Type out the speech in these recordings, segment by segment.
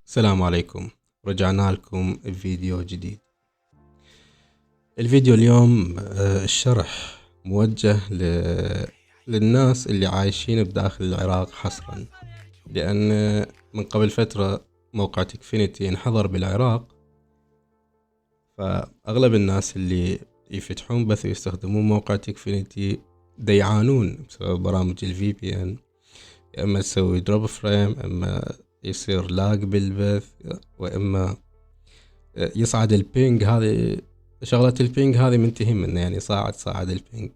السلام عليكم. رجعنا لكم بفيديو جديد. الفيديو اليوم الشرح موجه للناس اللي عايشين بداخل العراق حصرا، لأن من قبل فترة موقع تكفينيتي انحظر بالعراق، فأغلب الناس اللي يفتحون بث ويستخدمون موقع تكفينيتي يعانون بسبب برامج الVPN، يا اما تسوي دروب فريم، اما يصير لاج بالبث، واما يصعد البينج. هذه شغلة البينج هذه منتهي منه، يعني صاعد البينج.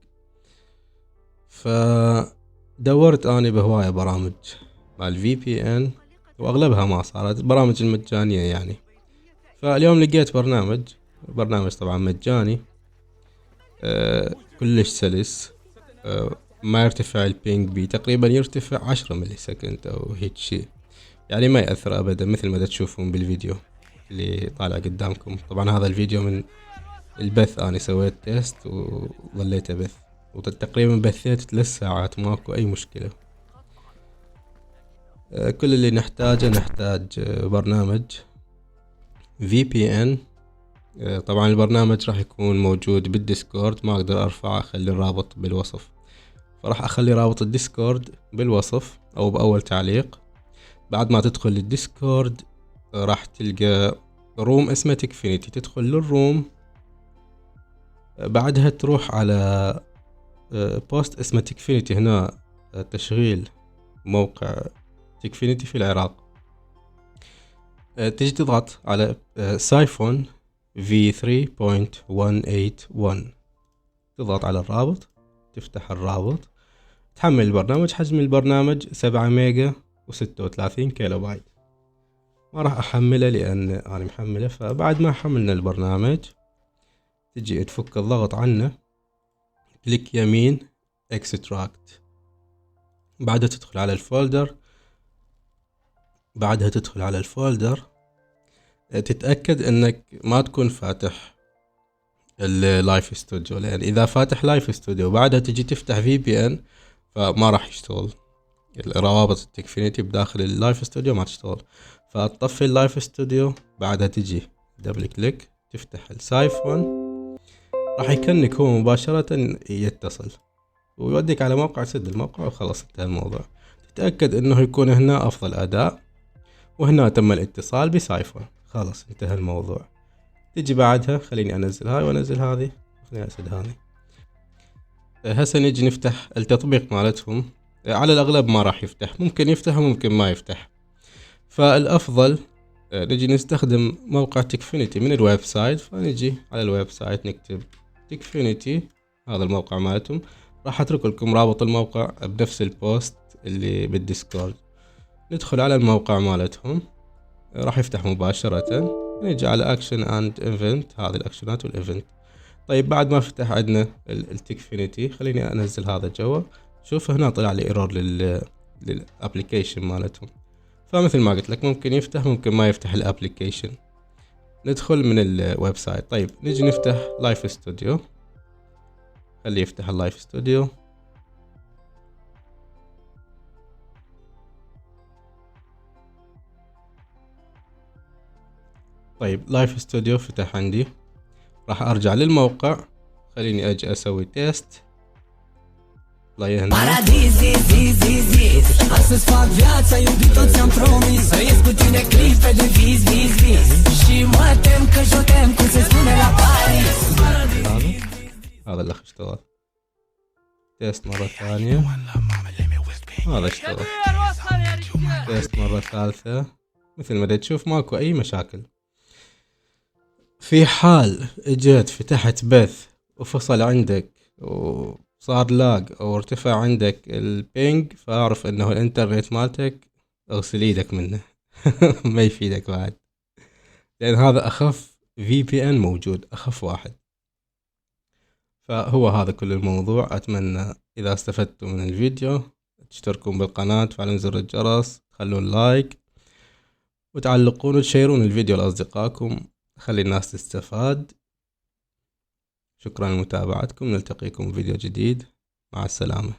فدورت اني بهواية برامج مع الVPN واغلبها ما صارت برامج المجانية يعني. فاليوم لقيت برنامج طبعا مجاني، كلش سلس، ما يرتفع البينج بي، تقريبا يرتفع 10 ملي سكند او هيك شيء، يعني ما يأثر ابدا مثل ما تشوفون بالفيديو اللي طالع قدامكم. طبعا هذا الفيديو من البث، انا سويت تيست وظليت ابث، وتقريبا بثيت 3 ساعات ماكو اي مشكلة. كل اللي نحتاج برنامج VPN. طبعا البرنامج راح يكون موجود بالديسكورد، ما اقدر ارفعه، اخلي الرابط بالوصف، فراح اخلي رابط الديسكورد بالوصف او باول تعليق. بعد ما تدخل الديسكورد راح تلقى روم اسمه تكفينيتي، تدخل للروم، بعدها تروح على بوست اسمه تكفينيتي، هنا تشغيل موقع تكفينيتي في العراق. تجي تضغط على سايفون V3.181، تضغط على الرابط، تفتح الرابط، تحمل البرنامج. حجم البرنامج 7 ميجا و36 كيلو بايت. ما راح احمله لان انا محمله. فبعد ما حملنا البرنامج تجي تفك الضغط عنه، كليك يمين اكستراكت، بعدها تدخل على الفولدر. تتأكد انك ما تكون فاتح اللايف ستوديو، لان اذا فاتح لايف ستوديو بعدها تجي تفتح VPN فما راح يشتغل، الروابط التكفينيتي بداخل اللايف ستوديو ما تشتغل. فتطفي اللايف ستوديو، بعدها تجي دبل كليك تفتح السايفون، راح يكنك هو مباشرة، يتصل ويوديك على موقع، سد الموقع وخلص انتهى الموضوع. تتأكد انه يكون هنا افضل اداء، وهنا تم الاتصال بسايفون، خلص انتهى الموضوع. تجي بعدها خليني انزل هاي وانزل هذه، خليني اسد هذه. هسه نجي نفتح التطبيق مالتهم. على الاغلب ما راح يفتح، ممكن يفتح وممكن ما يفتح. فالافضل نجي نستخدم موقع تكفينيتي من الويب سايت. فنجي على الويب سايت نكتب تكفينيتي، هذا الموقع مالتهم. راح اترك لكم رابط الموقع بنفس البوست اللي بالديسكورد. ندخل على الموقع مالتهم، راح يفتح مباشرة. نجي على اكشن اند ايفنت، هذه الاكشنات والايفنت. طيب بعد ما فتح عندنا التكفينيتي، خليني انزل هذا جوا. شوف هنا طلع لي ايرور للابليكيشن مالتهم. فمثل ما قلت لك ممكن يفتح ممكن ما يفتح الابليكيشن. ندخل من الويب سايت. طيب نجي نفتح لايف ستوديو، خليه يفتح اللايف ستوديو. طيب لايف ستوديو فتح عندي، راح ارجع للموقع، خليني اجي اسوي تيست. هذا اللي اشتغل. تيست مرة ثانية، هذا اشتغل. تيست مرة ثالثة، مثل ما تشوف ماكو اي مشاكل. في حال اجيت فتحت بث وفصل عندك وصار لاج او ارتفع عندك البينج، فاعرف انه الانترنت مالتك اغسل ايدك منه ما يفيدك بعد، لان هذا اخف VPN موجود، اخف واحد. فهو هذا كل الموضوع. اتمنى اذا استفدتوا من الفيديو تشتركون بالقناة، تفعلون زر الجرس، تخلون لايك وتعلقون وتشيرون الفيديو لاصدقائكم، خلي الناس تستفاد. شكرا لمتابعتكم، نلتقيكم فيديو جديد، مع السلامة.